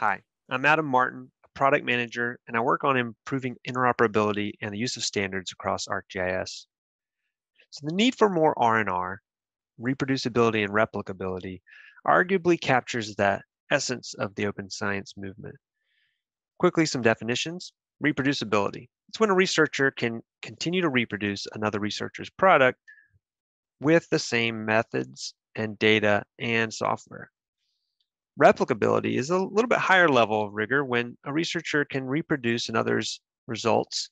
Hi, I'm Adam Martin, a product manager, and I work on improving interoperability and the use of standards across ArcGIS. So the need for more R&R, reproducibility and replicability, arguably captures that essence of the open science movement. Quickly, some definitions. Reproducibility. It's when a researcher can continue to reproduce another researcher's product with the same methods and data and software. Replicability is a little bit higher level of rigor when a researcher can reproduce another's results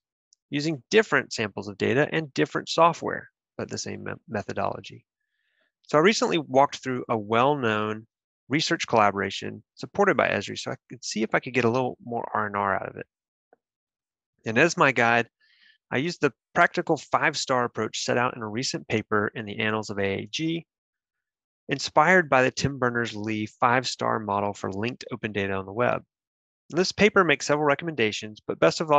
using different samples of data and different software, but the same methodology. So I recently walked through a well-known research collaboration supported by Esri, so I could see if I could get a little more R&R out of it. And as my guide, I used the practical 5-star approach set out in a recent paper in the Annals of AAG, inspired by the Tim Berners-Lee 5-star model for linked open data on the web. This paper makes several recommendations, but best of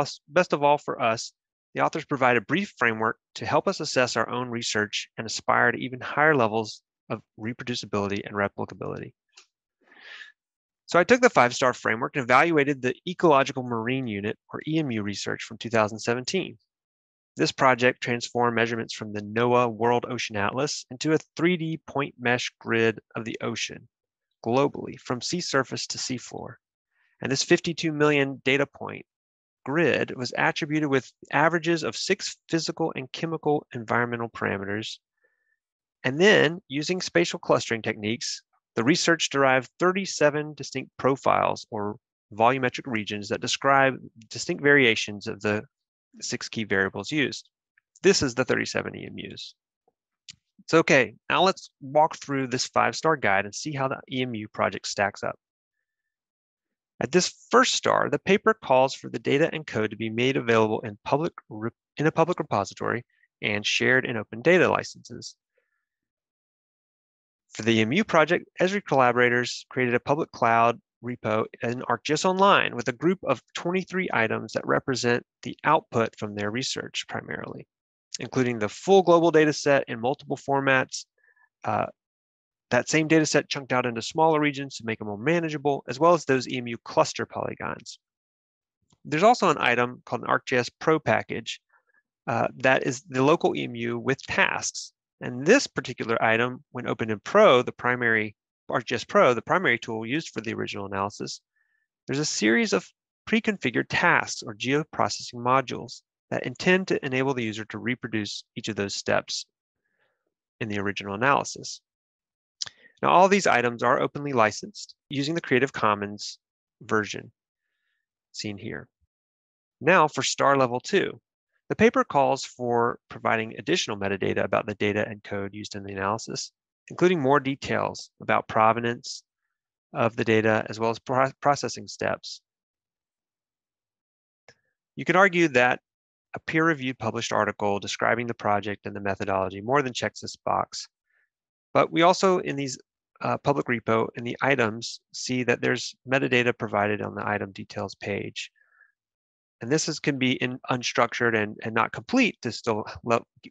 all for us, the authors provide a brief framework to help us assess our own research and aspire to even higher levels of reproducibility and replicability. So I took the 5-star framework and evaluated the Ecological Marine Unit, or EMU research from 2017. This project transformed measurements from the NOAA World Ocean Atlas into a 3D point mesh grid of the ocean globally, from sea surface to seafloor. And this 52 million data point grid was attributed with averages of 6 physical and chemical environmental parameters. And then, using spatial clustering techniques, the research derived 37 distinct profiles or volumetric regions that describe distinct variations of the 6 key variables used. This is the 37 EMUs. So, okay, now let's walk through this 5-star guide and see how the EMU project stacks up. At this first star, the paper calls for the data and code to be made available in a public repository and shared in open data licenses. For the EMU project, Esri collaborators created a public cloud repo in ArcGIS Online with a group of 23 items that represent the output from their research primarily, including the full global data set in multiple formats, that same data set chunked out into smaller regions to make them more manageable, as well as those EMU cluster polygons. There's also an item called an ArcGIS Pro package that is the local EMU with tasks. And this particular item, when opened in Pro, ArcGIS Pro, the primary tool used for the original analysis, there's a series of pre-configured tasks or geoprocessing modules that intend to enable the user to reproduce each of those steps in the original analysis. Now, all these items are openly licensed using the Creative Commons version seen here. Now for star level 2, the paper calls for providing additional metadata about the data and code used in the analysis, including more details about provenance of the data as well as processing steps. You could argue that a peer-reviewed published article describing the project and the methodology more than checks this box. But we also, in these public repo, in the items, see that there's metadata provided on the item details page. And this can be unstructured and not complete to still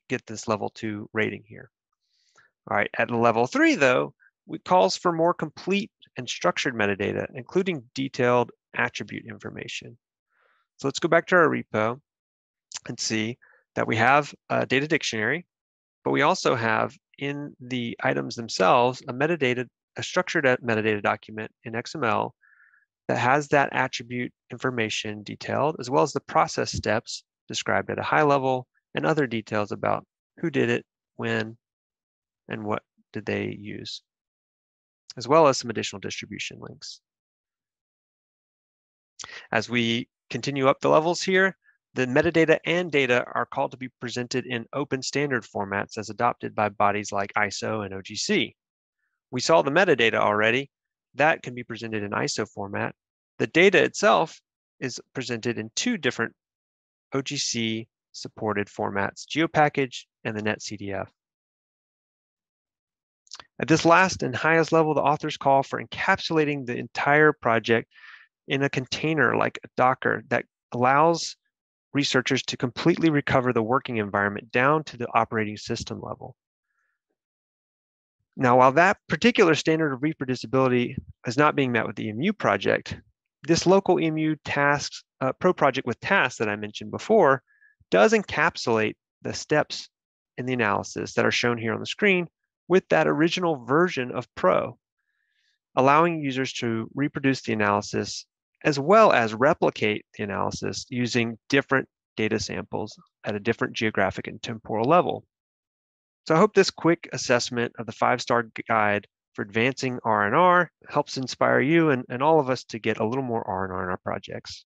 get this level 2 rating here. All right, at level 3, though, it calls for more complete and structured metadata, including detailed attribute information. So let's go back to our repo and see that we have a data dictionary, but we also have in the items themselves a structured metadata document in XML that has that attribute information detailed, as well as the process steps described at a high level and other details about who did it, when, and what did they use, as well as some additional distribution links. As we continue up the levels here, the metadata and data are called to be presented in open standard formats as adopted by bodies like ISO and OGC. We saw the metadata already. That can be presented in ISO format. The data itself is presented in 2 different OGC supported formats, GeoPackage and the NetCDF. At this last and highest level, the authors call for encapsulating the entire project in a container like a Docker that allows researchers to completely recover the working environment down to the operating system level. Now, while that particular standard of reproducibility is not being met with the EMU project, This local EMU tasks, Pro project with tasks that I mentioned before does encapsulate the steps in the analysis that are shown here on the screen with that original version of Pro, allowing users to reproduce the analysis as well as replicate the analysis using different data samples at a different geographic and temporal level. So I hope this quick assessment of the 5-star guide for advancing R&R helps inspire you and all of us to get a little more R&R in our projects.